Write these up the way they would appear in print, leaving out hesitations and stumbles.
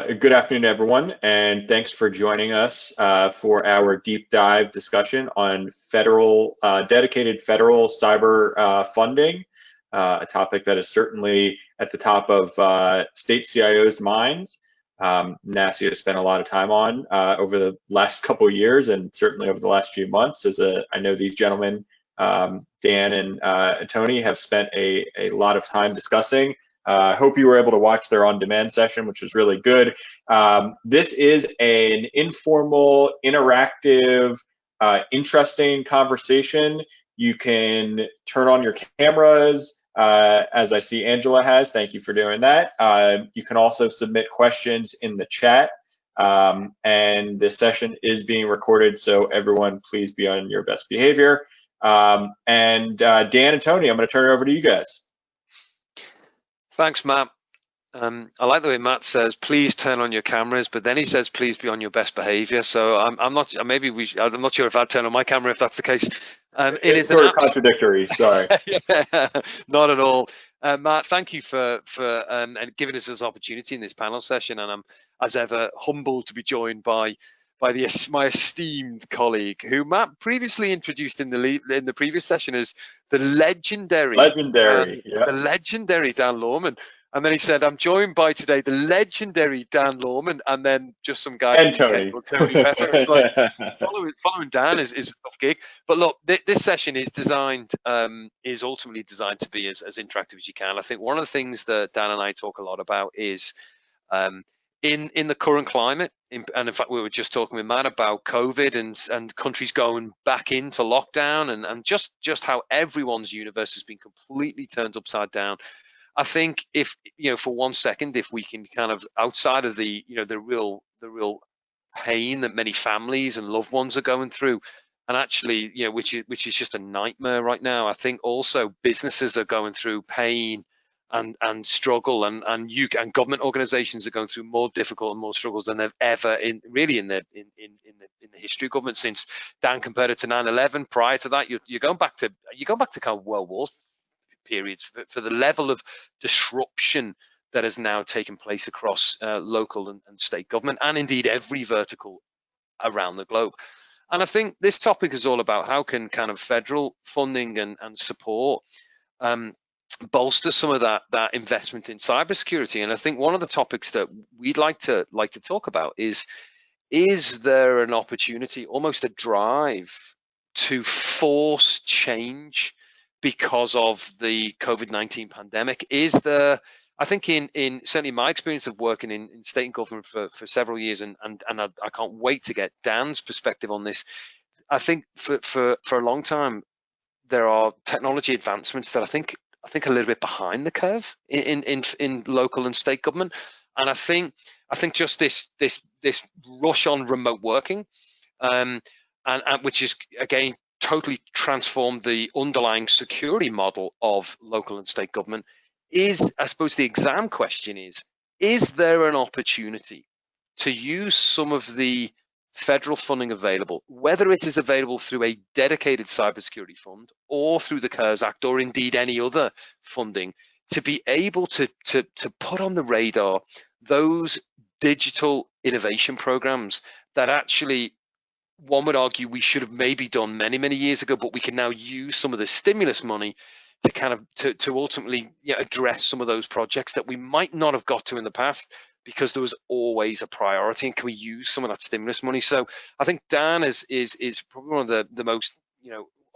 Good afternoon, everyone, and thanks for joining us for our deep dive discussion on dedicated federal cyber funding, a topic that is certainly at the top of state CIOs' minds. NASI has spent a lot of time on over the last couple of years, and certainly over the last few months. I know these gentlemen, Dan and Tony, have spent a lot of time discussing. I hope you were able to watch their on-demand session, which was really good. This is an informal, interactive, interesting conversation. You can turn on your cameras, as I see Angela has. Thank you for doing that. You can also submit questions in the chat. And this session is being recorded, so everyone please be on your best behavior. Dan and Tony, I'm going to turn it over to you guys. Thanks, Matt. I like the way Matt says, please turn on your cameras, but then he says, please be on your best behavior. So I'm not, maybe I'm not sure if I'd turn on my camera if that's the case. It is sort of contradictory, sorry. Yeah, not at all. Matt, thank you for giving us this opportunity in this panel session. And I'm, as ever, humbled to be joined by my esteemed colleague, who Matt previously introduced in the previous session as the legendary Dan Lawman. And then he said, I'm joined by today the legendary Dan Lawman, and then just some guy and Tony Pepper. It's like, following Dan is a tough gig. But look, this session is ultimately designed to be as interactive as you can. I think one of the things that Dan and I talk a lot about is in the current climate, and in fact, we were just talking with Matt about COVID and countries going back into lockdown and just how everyone's universe has been completely turned upside down. I think if, for 1 second, if we can kind of, outside of the real pain that many families and loved ones are going through, and actually, which is just a nightmare right now. I think also businesses are going through pain and struggle, and government organizations are going through more difficult and more struggles than they've ever in the history of government since, Dan, compared it to 9/11. Prior to that, you're going back to kind of World War periods for the level of disruption that has now taken place across local and state government, and indeed every vertical around the globe. And I think this topic is all about how can kind of federal funding and support bolster some of that investment in cybersecurity. And I think one of the topics that we'd like to talk about is there an opportunity, almost a drive, to force change because of the COVID-19 pandemic? Is there, I think in certainly my experience of working in state and government for several years, and I can't wait to get Dan's perspective on this. I think for a long time, there are technology advancements that I think a little bit behind the curve in local and state government. And I think just this rush on remote working, and which is, again, totally transformed the underlying security model of local and state government, is, I suppose the exam question is there an opportunity to use some of the federal funding available, whether it is available through a dedicated cybersecurity fund or through the CARES Act, or indeed any other funding, to be able to put on the radar those digital innovation programs that actually, one would argue, we should have maybe done many years ago, but we can now use some of the stimulus money to kind of to ultimately address some of those projects that we might not have got to in the past because there was always a priority. And can we use some of that stimulus money? So I think Dan is probably one of the most,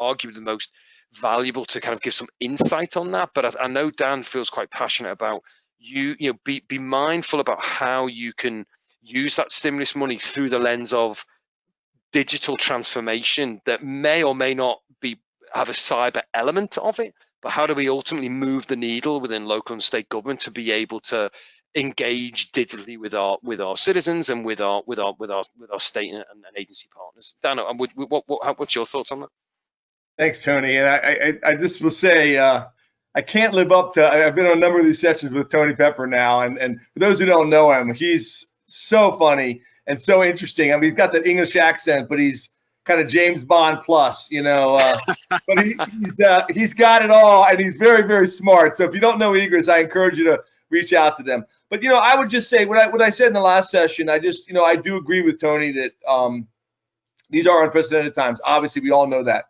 arguably the most valuable to kind of give some insight on that. But I know Dan feels quite passionate about be mindful about how you can use that stimulus money through the lens of digital transformation that may or may not have a cyber element of it, but how do we ultimately move the needle within local and state government to be able to engage digitally with our citizens and with our state and agency partners? Dan, what's your thoughts on that? Thanks, Tony. And I just will say, I can't live up to, I've been on a number of these sessions with Tony Pepper now, and for those who don't know him, he's so funny and so interesting. I mean, he's got that English accent, but he's kind of James Bond plus, but he's got it all, and he's very, very smart. So if you don't know Egress, I encourage you to reach out to them. But I would just say what I said in the last session. I just I do agree with Tony that these are unprecedented times. Obviously, we all know that.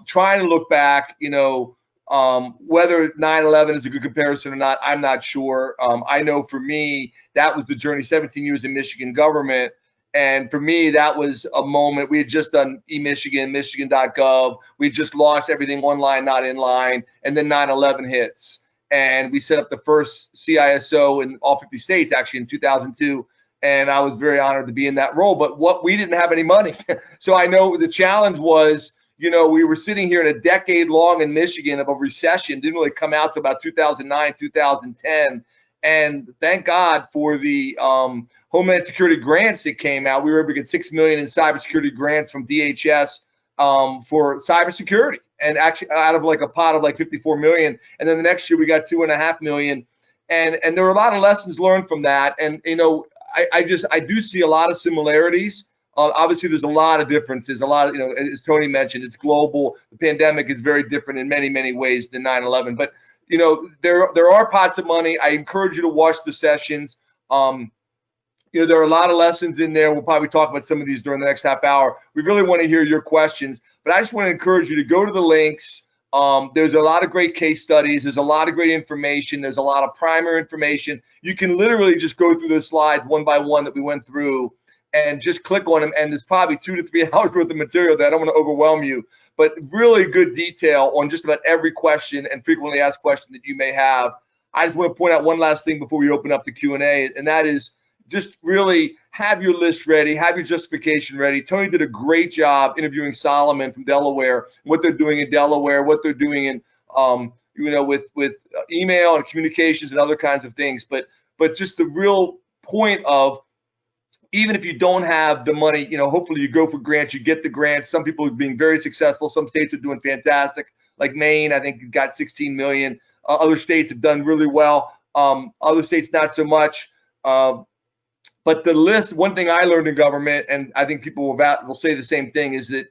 Trying to look back, whether 9/11 is a good comparison or not, I'm not sure. I know for me, that was the journey, 17 years in Michigan government. And for me, that was a moment. We had just done eMichigan, Michigan.gov. We had just launched everything online, not in line. And then 9/11 hits. And we set up the first CISO in all 50 states, actually, in 2002. And I was very honored to be in that role. But we didn't have any money. So I know the challenge was, we were sitting here in a decade long in Michigan of a recession, didn't really come out to about 2009, 2010. And thank God for the Homeland Security grants that came out. We were able to get $6 million in cybersecurity grants from DHS for cybersecurity, and actually out of like a pot of like 54 million. And then the next year we got $2.5 million. And there were a lot of lessons learned from that. And I do see a lot of similarities. Obviously, there's a lot of differences. A lot of, as Tony mentioned, it's global. The pandemic is very different in many, many ways than 9/11. But there are pots of money. I encourage you to watch the sessions. There are a lot of lessons in there. We'll probably talk about some of these during the next half hour. We really want to hear your questions, but I just want to encourage you to go to the links. There's a lot of great case studies. There's a lot of great information. There's a lot of primer information. You can literally just go through the slides one by one that we went through and just click on them. And there's probably 2 to 3 hours worth of material that I don't want to overwhelm you, but really good detail on just about every question and frequently asked question that you may have. I just want to point out one last thing before we open up the Q&A, and that is just really have your list ready, have your justification ready. Tony did a great job interviewing Solomon from Delaware, what they're doing in Delaware, what they're doing in, with email and communications and other kinds of things. But just the real point of, even if you don't have the money, hopefully you go for grants, you get the grants. Some people are being very successful. Some states are doing fantastic, like Maine, I think got 16 million. Other states have done really well. Other states not so much. But the list, one thing I learned in government, and I think people will say the same thing, is that,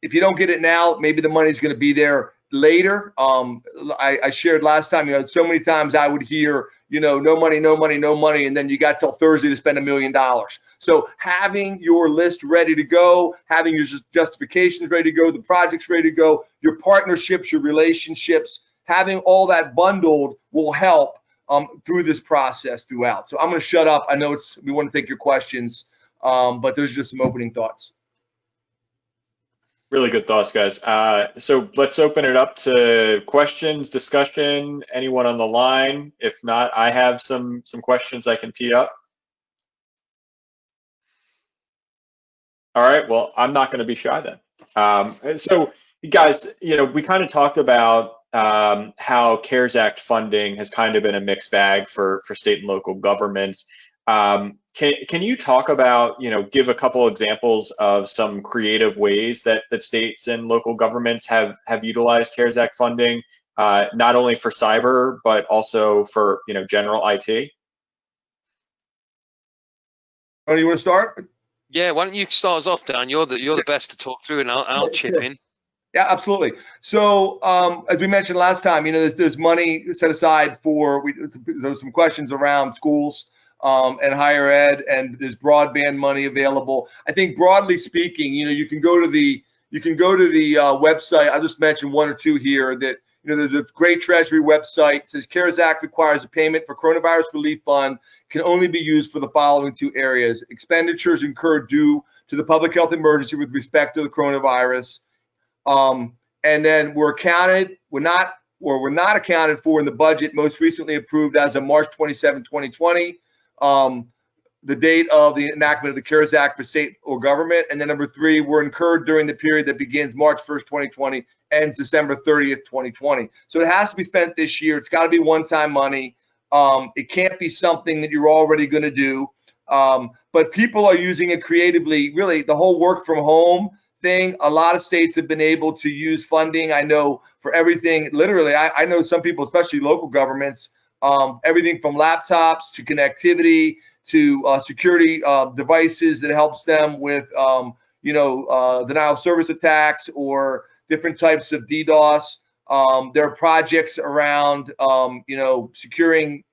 if you don't get it now, maybe the money's going to be there later. I shared last time, so many times I would hear, no money, no money, no money, and then you got till Thursday to spend $1 million. So having your list ready to go, having your justifications ready to go, the projects ready to go, your partnerships, your relationships, having all that bundled will help through this process throughout. So I'm going to shut up. I know we want to take your questions, but those are just some opening thoughts. Really good thoughts, guys. So let's open it up to questions, discussion. Anyone on the line? If not, I have some questions I can tee up. All right. Well, I'm not going to be shy then. So, guys, we kind of talked about how CARES Act funding has kind of been a mixed bag for state and local governments. Can you talk about, give a couple examples of some creative ways that states and local governments have utilized CARES Act funding, not only for cyber, but also for, general IT? Oh, you want to start? Yeah, why don't you start us off, Dan? You're the best to talk through, and I'll chip in. Yeah, absolutely. So as we mentioned last time, there's money set aside for, there's some questions around schools and higher ed, and there's broadband money available. I think broadly speaking, you can go to the website. I'll just mention one or two here that, there's a great Treasury website. It says CARES Act requires a payment for coronavirus relief fund can only be used for the following two areas: expenditures incurred due to the public health emergency with respect to the coronavirus. And then we're not accounted for in the budget most recently approved as of March 27, 2020, the date of the enactment of the CARES Act for state or government. And then number three, were incurred during the period that begins March 1st, 2020, ends December 30th, 2020. So it has to be spent this year. It's got to be one-time money. It can't be something that you're already going to do. But people are using it creatively. Really, the whole work from home thing, a lot of states have been able to use funding. I know for everything, literally, I know some people, especially local governments, everything from laptops to connectivity to security devices that helps them with, denial of service attacks or different types of DDoS. There are projects around, securing,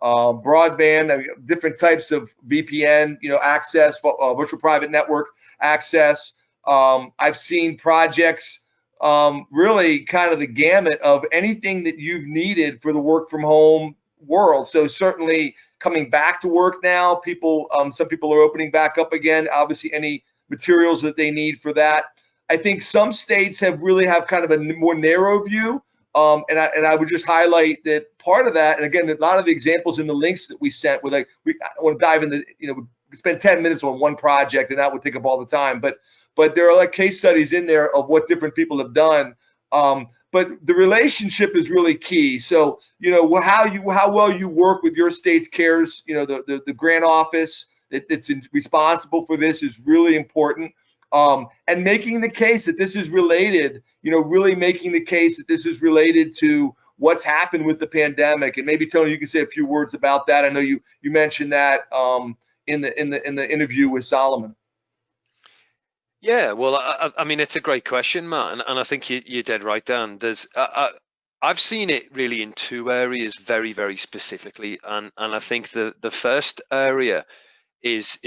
broadband, different types of VPN, access, virtual private network access. I've seen projects, really kind of the gamut of anything that you've needed for the work from home world. So certainly coming back to work now, some people are opening back up again. Obviously, any materials that they need for that. I think some states really have kind of a more narrow view. And I would just highlight that part of that, and again, a lot of the examples in the links that we sent were like, I want to dive into, we spend 10 minutes on one project, and that would take up all the time. But there are like case studies in there of what different people have done. But the relationship is really key. So, how well you work with your state's CARES, the grant office that's responsible for this is really important. And making the case that this is related, really making the case that this is related to what's happened with the pandemic. And maybe Tony, you can say a few words about that. I know you mentioned that in the interview with Solomon. Yeah, well, I mean, it's a great question, Matt, and I think you're dead right, Dan. I've seen it really in two areas very, very specifically, and I think the first area is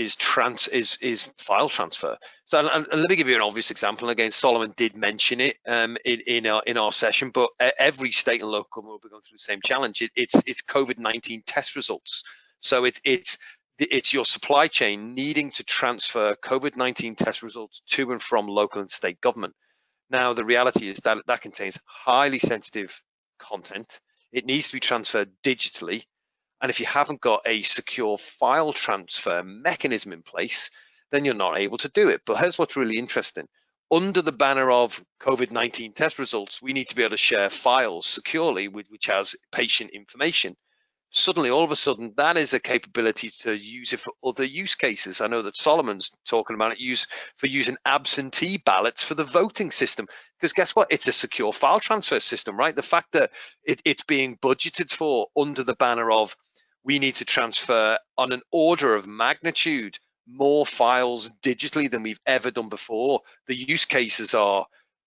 file transfer. So and let me give you an obvious example. And again, Solomon did mention it in our session, but every state and local will be going through the same challenge. It's COVID-19 test results. So it's your supply chain needing to transfer COVID-19 test results to and from local and state government. Now, the reality is that contains highly sensitive content. It needs to be transferred digitally. And if you haven't got a secure file transfer mechanism in place, then you're not able to do it. But here's what's really interesting. Under the banner of COVID-19 test results, we need to be able to share files securely which has patient information. Suddenly, all of a sudden, that is a capability to use it for other use cases. I know that Solomon's talking about it for using absentee ballots for the voting system. Because guess what? It's a secure file transfer system, right? The fact that it's being budgeted for under the banner of we need to transfer on an order of magnitude more files digitally than we've ever done before. The use cases are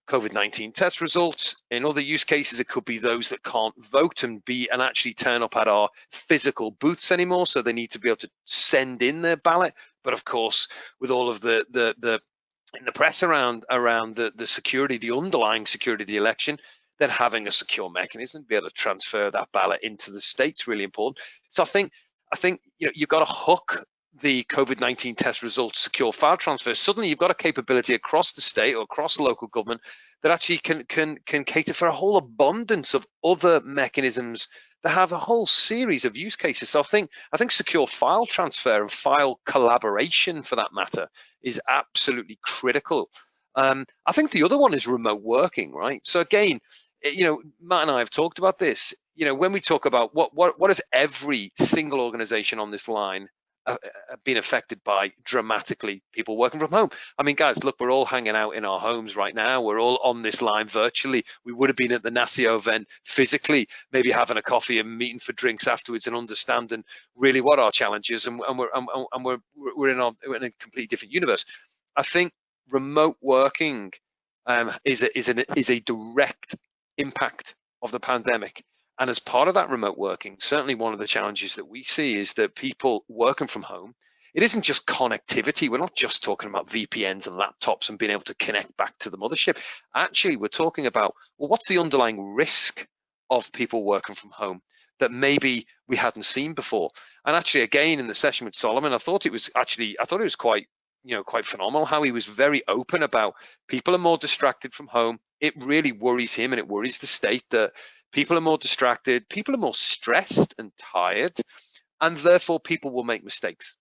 COVID-19 test results. In other use cases, it could be those that can't vote and actually turn up at our physical booths anymore, so they need to be able to send in their ballot. But of course, with all of the in the press around the security, the underlying security of the election, then having a secure mechanism to be able to transfer that ballot into the state's really important. So I think you've got to hook the COVID-19 test results secure file transfer. Suddenly you've got a capability across the state or across local government that actually can cater for a whole abundance of other mechanisms that have a whole series of use cases. So I think secure file transfer and file collaboration, for that matter, is absolutely critical. I think the other one is remote working, right? So again, Matt and I have talked about this. When we talk about what is every single organization on this line been affected by dramatically, people working from home. I mean, guys, look, we're all hanging out in our homes right now. We're all on this line virtually. We would have been at the NASIO event physically, maybe having a coffee and meeting for drinks afterwards and understanding really what our challenge is. And we're in a completely different universe. I think remote working is a direct impact of the pandemic. And as part of that remote working, certainly one of the challenges that we see is that people working from home, it isn't just connectivity. We're not just talking about VPNs and laptops and being able to connect back to the mothership. Actually, we're talking about, well, what's the underlying risk of people working from home that maybe we hadn't seen before? And actually, again, in the session with Solomon, I thought it was quite phenomenal how he was very open about people are more distracted from home. It really worries him and it worries the state that people are more distracted, people are more stressed and tired, and therefore people will make mistakes.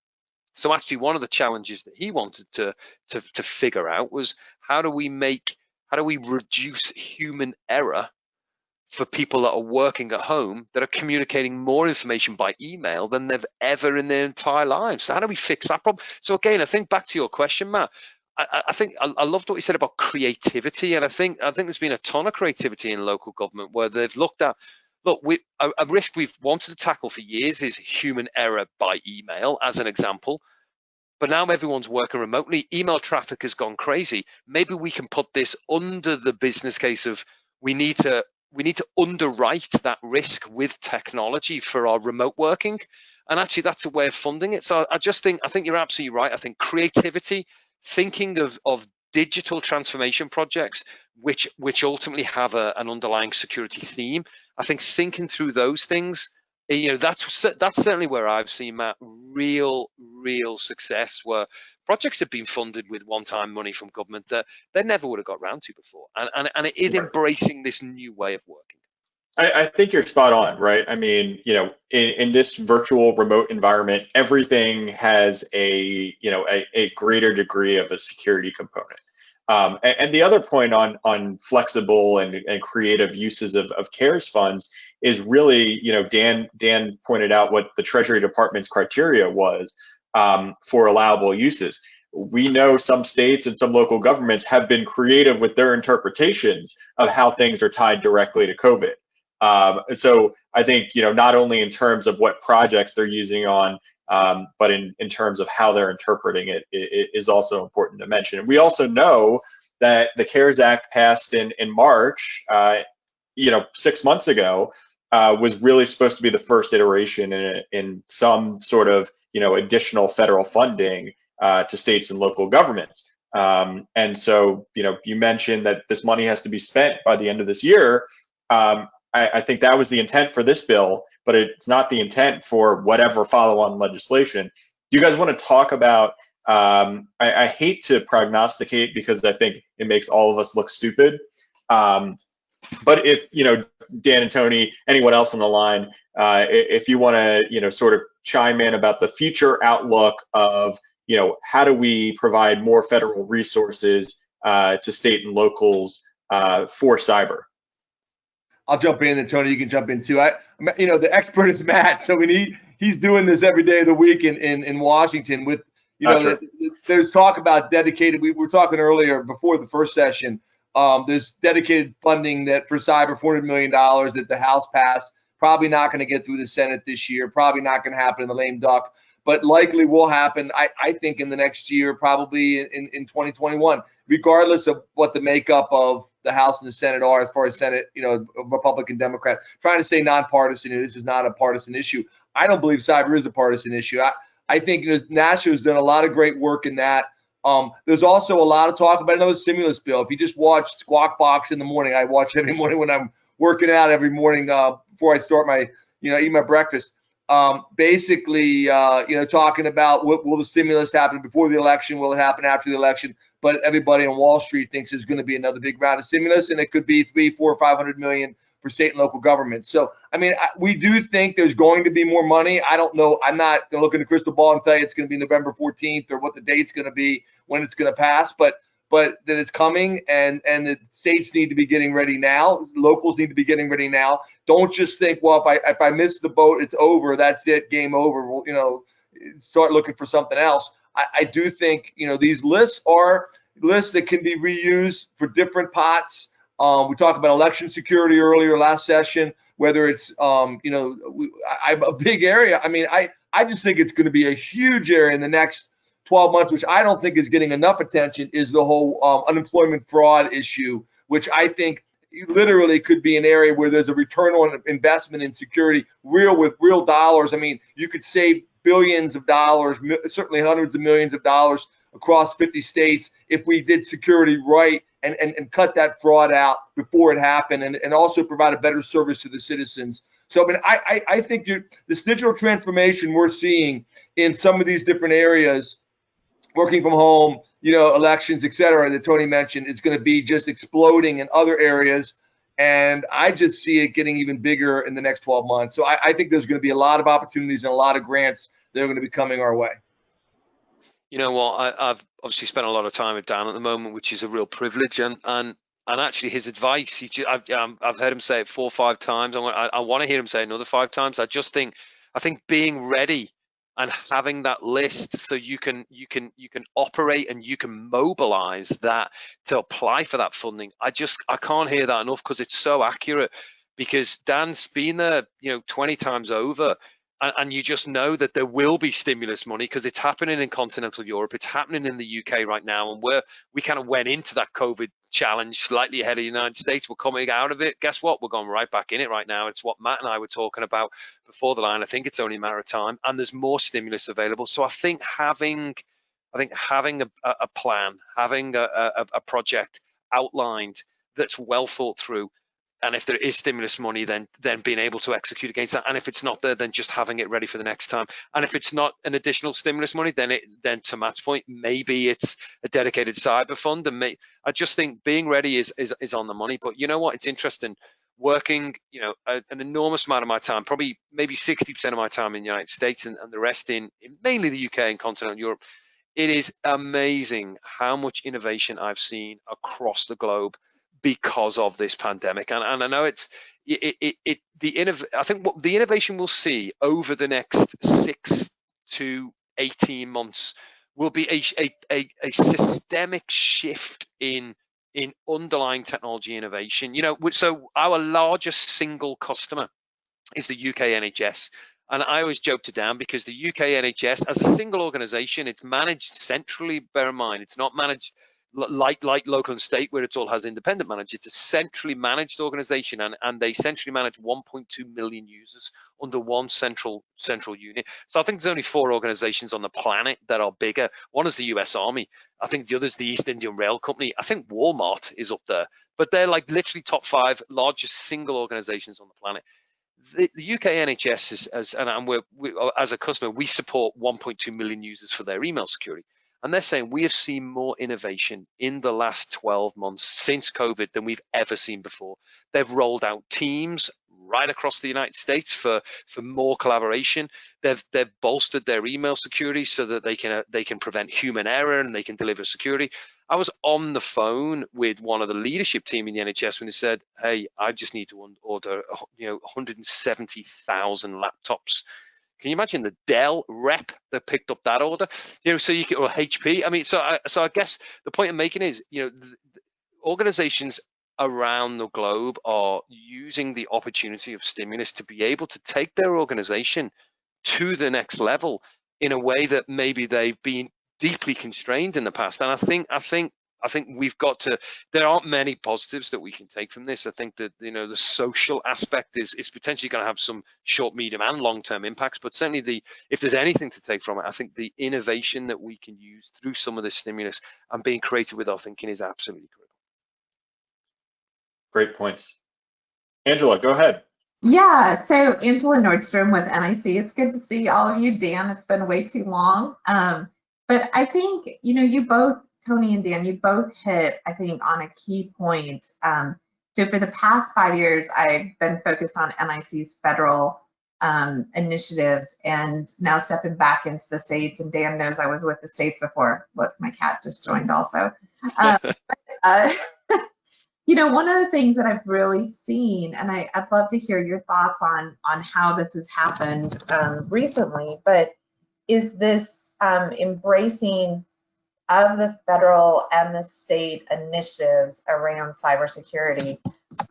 So actually one of the challenges that he wanted to figure out was how do we reduce human error for people that are working at home that are communicating more information by email than they've ever in their entire lives. So how do we fix that problem? So again, I think back to your question, Matt, I loved what you said about creativity, and I think there's been a ton of creativity in local government where they've looked at, a risk we've wanted to tackle for years is human error by email, as an example. But now everyone's working remotely. Email traffic has gone crazy. Maybe we can put this under the business case of we need to underwrite that risk with technology for our remote working, and actually that's a way of funding it. So I think you're absolutely right. I think creativity, thinking of digital transformation projects which ultimately have an underlying security theme. I think thinking through those things, that's certainly where I've seen, Matt, real success, where projects have been funded with one-time money from government that they never would have got round to before, and it is embracing this new way of working. I think you're spot on, right? I mean, in this virtual remote environment, everything has a greater degree of a security component. And the other point on flexible and creative uses of CARES funds is really, Dan pointed out what the Treasury Department's criteria was for allowable uses. We know some states and some local governments have been creative with their interpretations of how things are tied directly to COVID. So I think, not only in terms of what projects they're using on, but in terms of how they're interpreting it is also important to mention. And we also know that the CARES Act passed in March, 6 months ago, was really supposed to be the first iteration in some sort of, additional federal funding to states and local governments. And so, you mentioned that this money has to be spent by the end of this year. I think that was the intent for this bill, but it's not the intent for whatever follow-on legislation. Do you guys want to talk about, I hate to prognosticate because I think it makes all of us look stupid. But if, Dan and Tony, anyone else on the line, if you want to, sort of chime in about the future outlook of, how do we provide more federal resources to state and locals for cyber? I'll jump in, and Tony, you can jump in too. The expert is Matt, so he's doing this every day of the week in Washington. With there's talk about dedicated. We were talking earlier before the first session. There's dedicated funding that for cyber, $400 million that the House passed. Probably not going to get through the Senate this year. Probably not going to happen in the lame duck, but likely will happen. I think in the next year, probably in 2021, regardless of what the makeup of the House and the Senate are, as far as Senate, Republican, Democrat. Trying to say nonpartisan, this is not a partisan issue. I don't believe cyber is a partisan issue. I think NASA has done a lot of great work in that. There's also a lot of talk about another stimulus bill. If you just watch Squawk Box in the morning, I watch every morning when I'm working out every morning before I start my, eat my breakfast. Basically, talking about what will the stimulus happen before the election? Will it happen after the election? But everybody on Wall Street thinks there's going to be another big round of stimulus, and it could be 300, 400, 500 million for state and local governments. So, I mean, we do think there's going to be more money. I don't know. I'm not going to look in the crystal ball and tell you it's going to be November 14th or what the date's going to be when it's going to pass, but that it's coming, and the states need to be getting ready now. Locals need to be getting ready now. Don't just think, well, if I miss the boat, it's over. That's it, game over. Well, start looking for something else. I do think, these lists are lists that can be reused for different pots. We talked about election security earlier last session, whether it's, I'm a big area. I mean, I just think it's going to be a huge area in the next 12 months, which I don't think is getting enough attention, is the whole unemployment fraud issue, which I think literally could be an area where there's a return on investment in security, with real dollars. I mean, you could save billions of dollars, certainly hundreds of millions of dollars across 50 states if we did security right and cut that fraud out before it happened, and also provide a better service to the citizens. So, I mean, I think this digital transformation we're seeing in some of these different areas, working from home, elections, et cetera, that Tony mentioned, is going to be just exploding in other areas. And I just see it getting even bigger in the next 12 months. So I think there's going to be a lot of opportunities and a lot of grants that are going to be coming our way. You know what? I've obviously spent a lot of time with Dan at the moment, which is a real privilege. And actually, his advice, I've heard him say it 4 or 5 times. I want to hear him say it another 5 times. I think being ready and having that list so you can operate and you can mobilize that to apply for that funding. I can't hear that enough, because it's so accurate, because Dan's been there 20 times over, and you just know that there will be stimulus money because it's happening in continental Europe, it's happening in the UK right now, and we kind of went into that COVID challenge slightly ahead of the United States. We're coming out of it. Guess what? We're going right back in it right now. It's what Matt and I were talking about before the line. I think it's only a matter of time, and there's more stimulus available. So I think having a plan, having a project outlined that's well thought through, and if there is stimulus money, then being able to execute against that. And if it's not there, then just having it ready for the next time. And if it's not an additional stimulus money, then to Matt's point, maybe it's a dedicated cyber fund. And I just think being ready is on the money. But you know what? It's interesting working, an enormous amount of my time, probably maybe 60% of my time in the United States and the rest in mainly the UK and continental Europe. It is amazing how much innovation I've seen across the globe because of this pandemic, and I know I think what the innovation we'll see over the next 6 to 18 months will be a systemic shift in underlying technology innovation. So our largest single customer is the UK NHS. And I always joke to Dan because the UK NHS, as a single organization, it's managed centrally. Bear in mind, it's not managed like local and state where it all has independent managers. It's a centrally managed organization, and they centrally manage 1.2 million users under one central unit. So I think there's only 4 organizations on the planet that are bigger. One is the US Army. I think the other is the East Indian Rail Company. I think Walmart is up there, but they're like literally top 5 largest single organizations on the planet. The UK NHS as a customer, we support 1.2 million users for their email security. And they're saying we have seen more innovation in the last 12 months since COVID than we've ever seen before. They've rolled out Teams right across the United States for more collaboration. They've bolstered their email security so that they can prevent human error and they can deliver security. I was on the phone with one of the leadership team in the NHS when they said, "Hey, I just need to order 170,000 laptops." Can you imagine the Dell rep that picked up that order? So you can, or HP. I mean, so I guess the point I'm making is, organizations around the globe are using the opportunity of stimulus to be able to take their organization to the next level in a way that maybe they've been deeply constrained in the past. And I think we've got to, there aren't many positives that we can take from this. I think that, the social aspect is potentially going to have some short, medium and long-term impacts, but certainly if there's anything to take from it, I think the innovation that we can use through some of this stimulus and being creative with our thinking is absolutely critical. Great points. Angela, go ahead. Yeah, so Angela Nordstrom with NIC. It's good to see all of you. Dan, it's been way too long. But I think, you both, Tony and Dan, you both hit, I think, on a key point. So for the past 5 years, I've been focused on NIC's federal initiatives, and now stepping back into the States, and Dan knows I was with the States before. Look, my cat just joined also. One of the things that I've really seen, and I'd love to hear your thoughts on how this has happened recently, but is this embracing of the federal and the state initiatives around cybersecurity.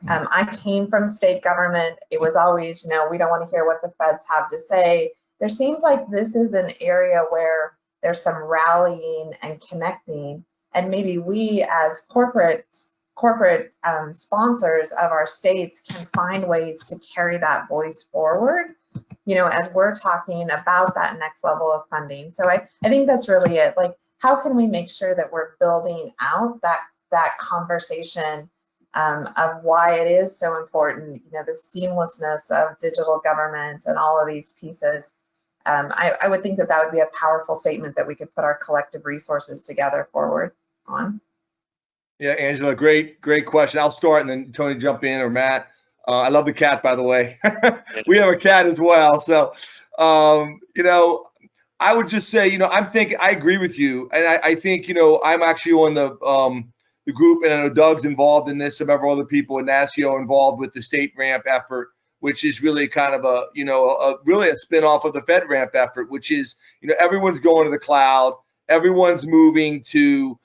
I came from state government. It was always, we don't want to hear what the feds have to say. There seems like this is an area where there's some rallying and connecting, and maybe we as corporate sponsors of our states can find ways to carry that voice forward, as we're talking about that next level of funding. So I think that's really it. Like, how can we make sure that we're building out that conversation of why it is so important, the seamlessness of digital government and all of these pieces. I would think that would be a powerful statement that we could put our collective resources together forward on. Yeah, Angela, great question. I'll start and then Tony jump in, or Matt. I love the cat, by the way. We have a cat as well. So, I would just say, I agree with you. And I think, I'm actually on the group, and I know Doug's involved in this, several other people in NASCIO involved with the state ramp effort, which is really kind of really a spin-off of the FedRAMP effort, which is, everyone's going to the cloud, everyone's moving to,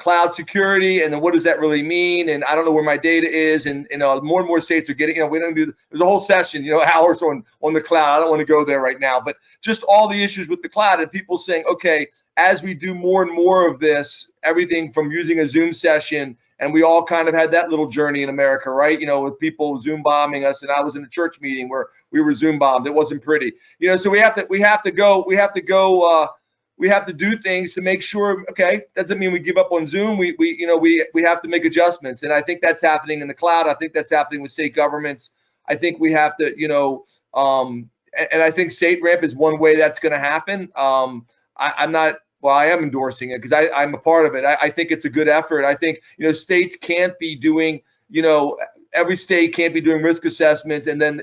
cloud security, and then what does that really mean? And I don't know where my data is. And more and more states are getting, we don't do, there's a whole session, hours on the cloud. I don't want to go there right now, but just all the issues with the cloud and people saying, okay, as we do more and more of this, everything from using a Zoom session, and we all kind of had that little journey in America, right? With people Zoom bombing us, and I was in a church meeting where we were Zoom bombed. It wasn't pretty, so we have to do things to make sure. Okay, doesn't mean we give up on Zoom. We have to make adjustments, and I think that's happening in the cloud. I think that's happening with state governments. I think we have to, and I think state ramp is one way that's going to happen. I'm not. Well, I am endorsing it because I'm a part of it. I think it's a good effort. I think states can't be doing every state can't be doing risk assessments, and then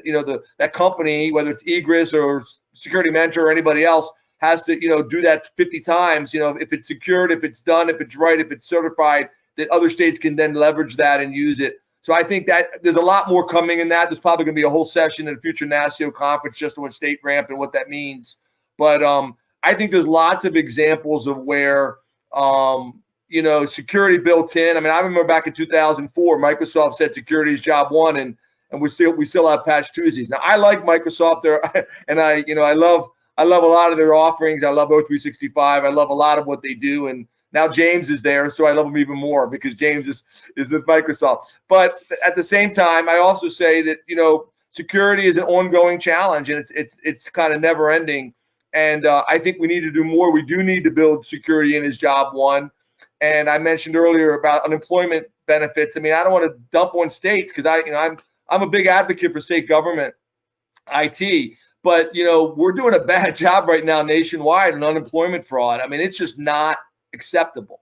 that company, whether it's Egress or Security Mentor or anybody else, has to do that 50 times. If it's secured, if it's done, if it's right, if it's certified, that other states can then leverage that and use it. So I think that there's a lot more coming in that. There's probably going to be a whole session in a future NASCIO conference just on state ramp and what that means. But I think there's lots of examples of where security built in. I mean, I remember back in 2004, Microsoft said security is job one, and we still have Patch Tuesdays. Now I like Microsoft there, and I love a lot of their offerings. I love O365. I love a lot of what they do, and now James is there, so I love him even more because James is with Microsoft. But at the same time, I also say that security is an ongoing challenge, and it's kind of never ending. And I think we need to do more. We do need to build security in as job one. And I mentioned earlier about unemployment benefits. I mean, I don't want to dump on states because I'm a big advocate for state government IT, but we're doing a bad job right now nationwide on unemployment fraud. I mean, it's just not acceptable.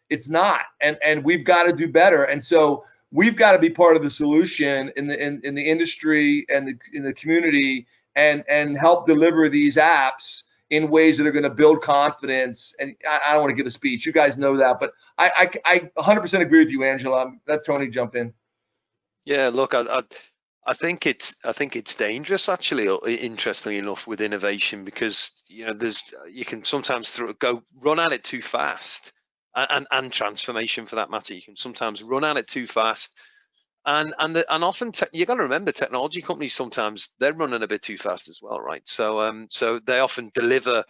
It's not, and we've got to do better. And so we've got to be part of the solution in the industry and in the community, and help deliver these apps in ways that are going to build confidence. And I don't want to give a speech. You guys know that, but I 100% agree with you, Angela. Let Tony jump in. Yeah, look, I think it's dangerous, actually, interestingly enough, with innovation, because you can sometimes run at it too fast, and transformation for that matter. You can sometimes run at it too fast. And often you got to remember, technology companies sometimes they're running a bit too fast as well, right? So they often deliver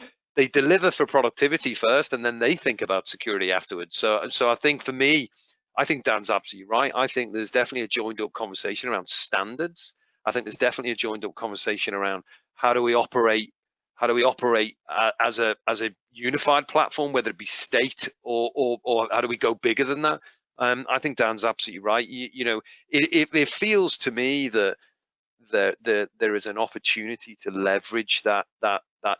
for productivity first, and then they think about security afterwards. So I think for me, I think Dan's absolutely right. I think there's definitely a joined up conversation around standards. I think there's definitely a joined up conversation around how do we operate as a unified platform, whether it be state or how do we go bigger than that? I think Dan's absolutely right. It feels to me that there is an opportunity to leverage that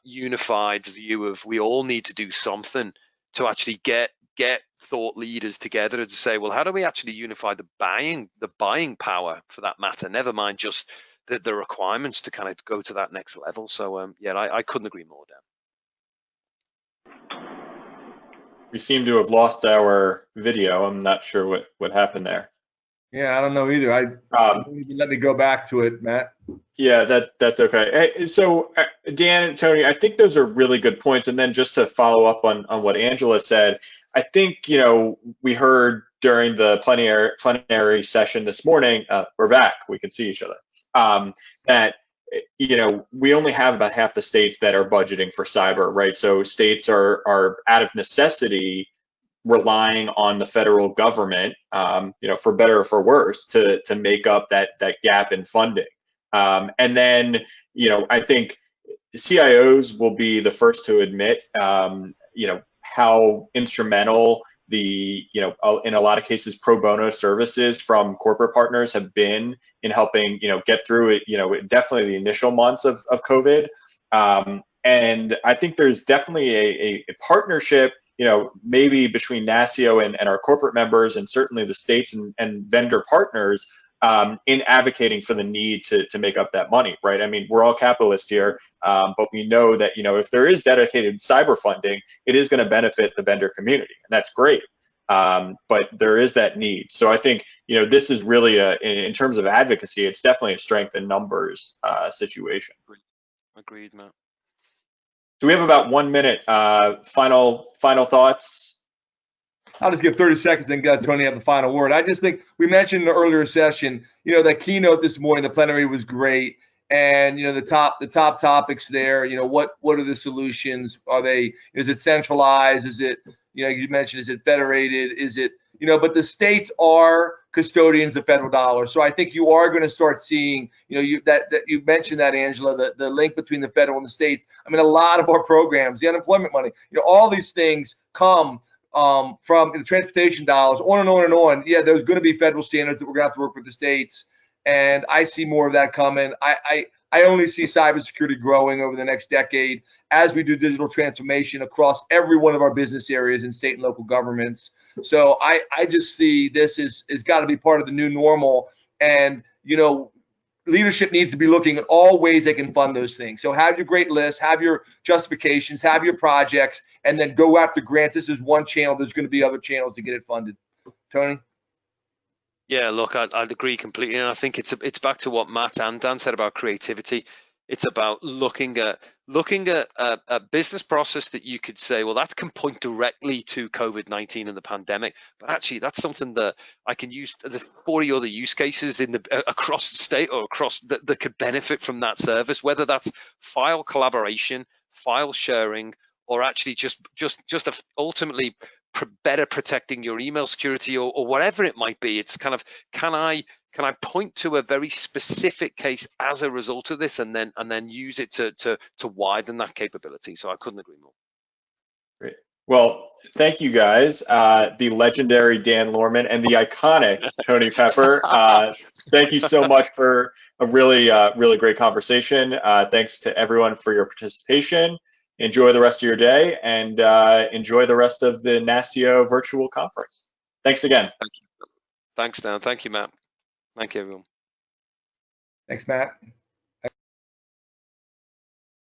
unified view of we all need to do something to actually get thought leaders together to say, well, how do we actually unify the buying power for that matter? Never mind just the requirements to kind of go to that next level. So yeah, I couldn't agree more, Dan. We seem to have lost our video. I'm not sure what happened there. Yeah, I don't know either. Let me go back to it, Matt. Yeah, that's okay. Hey, so Dan and Tony, I think those are really good points. And then just to follow up on what Angela said, I think we heard during the plenary session this morning. We're back. We can see each other. That we only have about half the states that are budgeting for cyber, right? So states are out of necessity relying on the federal government, for better or for worse, to make up that gap in funding. And then, I think CIOs will be the first to admit, how instrumental in a lot of cases, pro bono services from corporate partners have been in helping, get through it, definitely the initial months of COVID. And I think there's definitely a partnership, maybe between NASCIO and our corporate members, and certainly the states and vendor partners, in advocating for the need to make up that money, right? I mean, we're all capitalists here, but we know that, if there is dedicated cyber funding, it is going to benefit the vendor community, and that's great. But there is that need. So I think, this is really in terms of advocacy, it's definitely a strength in numbers situation. Agreed, Matt. So we have about 1 minute. Final thoughts. I'll just give 30 seconds and let Tony have the final word. I just think we mentioned in the earlier session, you know, that keynote this morning, the plenary was great. And, you know, the top topics there, you know, what are the solutions? Is it centralized? Is it, you know, you mentioned, is it federated? Is it, you know, but the states are custodians of federal dollars. So I think you are going to start seeing, you know, you mentioned that, Angela, the link between the federal and the states. I mean, a lot of our programs, the unemployment money, you know, all these things come from the transportation dollars, on and on and on. Yeah, there's going to be federal standards that we're going to have to work with the states, and I see more of that coming. I only see cybersecurity growing over the next decade as we do digital transformation across every one of our business areas in state and local governments. So I just see this is got to be part of the new normal, and you know, leadership needs to be looking at all ways they can fund those things. So have your great list, have your justifications, have your projects, and then go after grants. This is one channel. There's going to be other channels to get it funded. Tony? Yeah, look, I'd agree completely, and I think it's back to what Matt and Dan said about creativity. It's about looking at a business process that you could say, well, that can point directly to COVID-19 and the pandemic, but actually that's something that I can use. There's 40 other use cases in across the state or across that could benefit from that service, whether that's file collaboration, file sharing, or actually just ultimately better protecting your email security or whatever it might be. It's kind of, can I point to a very specific case as a result of this, and then use it to widen that capability. So I couldn't agree more. Great. Well, thank you guys, the legendary Dan Lorman and the iconic Tony Pepper. Thank you so much for a really great conversation. Thanks to everyone for your participation. Enjoy the rest of your day, and enjoy the rest of the NASCIO virtual conference. Thanks again. Thank you. Thanks, Dan. Thank you, Matt. Thank you, everyone. Thanks, Matt.